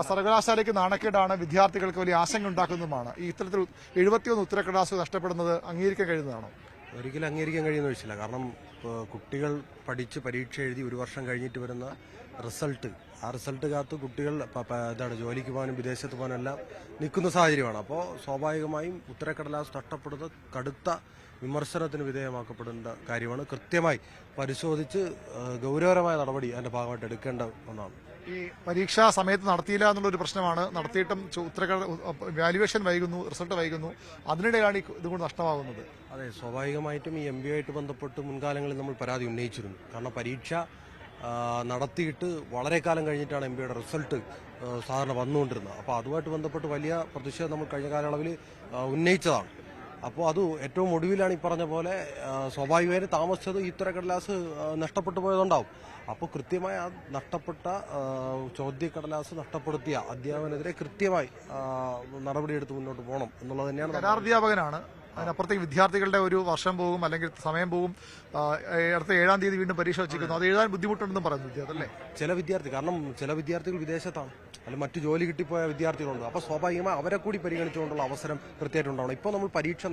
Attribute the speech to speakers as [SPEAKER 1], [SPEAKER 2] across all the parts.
[SPEAKER 1] സർവകലാശാലയ്ക്ക് നാണക്കേടാണ്, വിദ്യാർത്ഥികൾക്ക് വലിയ ആശങ്ക ഉണ്ടാക്കുന്നതുമാണ്. ഈ ഇത്തരത്തിൽ 71 ഉത്തരക്കടലാസ് നഷ്ടപ്പെടുന്നത് അംഗീകരിക്കാൻ കഴിയുന്നതാണോ?
[SPEAKER 2] ഒരിക്കലും അംഗീകരിക്കാൻ കഴിയുന്ന വിഷയമില്ല. കാരണം കുട്ടികൾ പഠിച്ച് പരീക്ഷ എഴുതി ഒരു വർഷം കഴിഞ്ഞിട്ട് വരുന്ന റിസൾട്ട്, ആ റിസൾട്ട് കാത്ത് കുട്ടികൾ ജോലിക്ക് പോകാനും വിദേശത്ത് പോകാനും എല്ലാം നിൽക്കുന്ന സാഹചര്യമാണ്. അപ്പോൾ സ്വാഭാവികമായും ഉത്തരക്കടലാസ് നഷ്ടപ്പെടുന്നത് കടുത്ത വിമർശനത്തിന് വിധേയമാക്കപ്പെടേണ്ട കാര്യമാണ്. കൃത്യമായി പരിശോധിച്ച് ഗൗരവകരമായ നടപടി അതിന്റെ ഭാഗമായിട്ട് എടുക്കേണ്ട ഒന്നാണ്.
[SPEAKER 1] ഈ പരീക്ഷാ സമയത്ത് നടത്തിയില്ല എന്നുള്ളൊരു പ്രശ്നമാണ്. നടത്തിയിട്ടും വാല്യുവേഷൻ വൈകുന്നു, റിസൾട്ട് വൈകുന്നു. അതിനിടെയാണ് ഇതുകൊണ്ട് നഷ്ടമാകുന്നത്.
[SPEAKER 2] അതെ, സ്വാഭാവികമായിട്ടും ഈ MBA ആയിട്ട് ബന്ധപ്പെട്ട് മുൻകാലങ്ങളിൽ നമ്മൾ പരാതി ഉന്നയിച്ചിരുന്നു. കാരണം പരീക്ഷ നടത്തിയിട്ട് വളരെ കാലം കഴിഞ്ഞിട്ടാണ് MBAയുടെ റിസൾട്ട് സാധാരണ വന്നുകൊണ്ടിരുന്നത്. അപ്പോൾ അതുമായിട്ട് ബന്ധപ്പെട്ട് വലിയ പ്രതിഷേധം നമ്മൾ കഴിഞ്ഞ കാലയളവിൽ ഉന്നയിച്ചതാണ്. അപ്പോൾ അത് ഏറ്റവും ഒടുവിലാണ് ഈ പറഞ്ഞ പോലെ സ്വാഭാവികമായും താമസിച്ചത് ഈ ഉത്തരക്കടലാസ് നഷ്ടപ്പെട്ടു പോയതുണ്ടാവും. അപ്പോൾ കൃത്യമായി ആ നഷ്ടപ്പെട്ട ചോദ്യക്കടലാസ് നഷ്ടപ്പെടുത്തിയ അധ്യാപകനെതിരെ കൃത്യമായി നടപടിയെടുത്ത് മുന്നോട്ട് പോകണം എന്നുള്ളത് തന്നെയാണ്.
[SPEAKER 1] കരാധ്യാപകനാണ്, അതിനപ്പുറത്തേക്ക് വിദ്യാർത്ഥികളുടെ ഒരു വർഷം പോകും, അല്ലെങ്കിൽ സമയം പോകും. അടുത്ത 7-ാം തീയതി വീണ്ടും പരീക്ഷ വെച്ചിരിക്കുന്നു. അത് എഴുതാൻ ബുദ്ധിമുട്ടുണ്ടെന്നും പറയുന്നു വിദ്യാർത്ഥി.
[SPEAKER 2] ചില വിദ്യാർത്ഥികൾ വിദേശത്താണ്, അല്ലെങ്കിൽ മറ്റു ജോലി കിട്ടിപ്പോയ വിദ്യാർത്ഥികളുണ്ട്. അപ്പോൾ സ്വാഭാവികമായി അവരെ കൂടി പരിഗണിച്ചുകൊണ്ടുള്ള അവസരം കൃത്യമായിട്ടുണ്ടാവണം. ഇപ്പോൾ നമ്മൾ പരീക്ഷ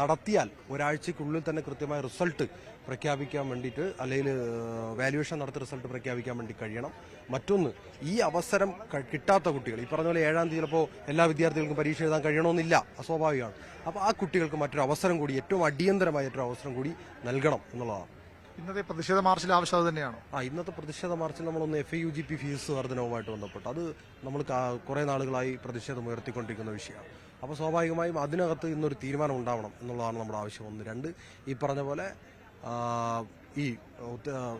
[SPEAKER 2] നടത്തിയാൽ ഒരാഴ്ചക്കുള്ളിൽ തന്നെ കൃത്യമായ റിസൾട്ട് പ്രഖ്യാപിക്കാൻ വേണ്ടിയിട്ട്, അല്ലെങ്കിൽ വാല്യുവേഷൻ നടത്തി റിസൾട്ട് പ്രഖ്യാപിക്കാൻ വേണ്ടി കഴിയണം. മറ്റൊന്ന്, ഈ അവസരം കിട്ടാത്ത കുട്ടികൾ, ഈ പറഞ്ഞ പോലെ 7-ാം തീയതി ചിലപ്പോൾ എല്ലാ വിദ്യാർത്ഥികൾക്കും പരീക്ഷ എഴുതാൻ കഴിയണമെന്നില്ല, അസ്വാഭാവികമാണ്. അപ്പോൾ ആ കുട്ടികൾക്ക് മറ്റൊരു അവസരം കൂടി, ഏറ്റവും അടിയന്തരമായ ഒരു അവസരം കൂടി നൽകണം എന്നുള്ളതാണ്.
[SPEAKER 1] ഇന്നത്തെ പ്രതിഷേധ മാർച്ചിൽ ആവശ്യം അത് തന്നെയാണോ?
[SPEAKER 2] ഇന്നത്തെ പ്രതിഷേധ മാർച്ചിൽ നമ്മളൊന്ന് FIUGP ഫീസ് വർധനവുമായിട്ട് ബന്ധപ്പെട്ട്, അത് നമ്മൾ കുറേ നാളുകളായി പ്രതിഷേധം ഉയർത്തിക്കൊണ്ടിരിക്കുന്ന വിഷയമാണ്. അപ്പോൾ സ്വാഭാവികമായും അതിനകത്ത് ഇന്നൊരു തീരുമാനം ഉണ്ടാവണം എന്നുള്ളതാണ് നമ്മുടെ ആവശ്യം. 1, 2 ഈ പറഞ്ഞ പോലെ ഈ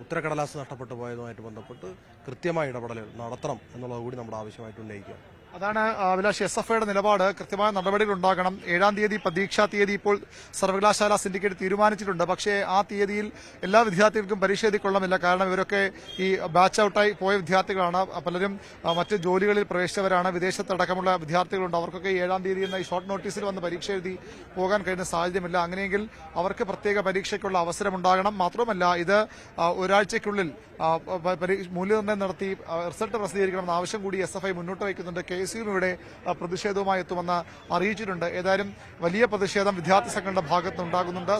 [SPEAKER 2] ഉത്തരക്കടലാസ് നഷ്ടപ്പെട്ടു പോയതുമായിട്ട് ബന്ധപ്പെട്ട് കൃത്യമായ ഇടപെടൽ നടത്തണം എന്നുള്ളത് കൂടി നമ്മുടെ ആവശ്യമായിട്ട് ഉന്നയിക്കുക.
[SPEAKER 1] അതാണ് അഭിലാഷ്, SFIയുടെ നിലപാട്. കൃത്യമായ നടപടികൾ ഉണ്ടാകണം. 7-ാം തീയതി പരീക്ഷാ തീയതി ഇപ്പോൾ സർവകലാശാല സിൻഡിക്കേറ്റ് തീരുമാനിച്ചിട്ടുണ്ട്. പക്ഷേ ആ തീയതിയിൽ എല്ലാ വിദ്യാർത്ഥികൾക്കും പരീക്ഷ എഴുതിക്കൊള്ളമില്ല. കാരണം ഇവരൊക്കെ ഈ ബാച്ച് ഔട്ടായി പോയ വിദ്യാർത്ഥികളാണ്. പലരും മറ്റ് ജോലികളിൽ പ്രവേശിച്ചവരാണ്. വിദേശത്തടക്കമുള്ള വിദ്യാർത്ഥികളുണ്ട്. അവർക്കൊക്കെ 7-ാം തീയതി എന്ന ഈ ഷോർട്ട് നോട്ടീസിൽ വന്ന് പരീക്ഷ എഴുതി പോകാൻ കഴിയുന്ന സാഹചര്യമില്ല. അങ്ങനെയെങ്കിൽ അവർക്ക് പ്രത്യേക പരീക്ഷയ്ക്കുള്ള അവസരമുണ്ടാകണം. മാത്രമല്ല, ഇത് ഒരാഴ്ചയ്ക്കുള്ളിൽ മൂല്യനിർണ്ണയം നടത്തി റിസൾട്ട് പ്രസിദ്ധീകരിക്കണമെന്ന ആവശ്യം കൂടി SFI മുന്നോട്ട് വയ്ക്കുന്നുണ്ട്. KSU ഇവിടെ പ്രതിഷേധവുമായി എത്തുമെന്ന് അറിയിച്ചിട്ടുണ്ട്. ഏതായാലും വലിയ പ്രതിഷേധം വിദ്യാർത്ഥി സംഘങ്ങളുടെ ഭാഗത്തുനിന്നുണ്ടാകുന്നുണ്ട്.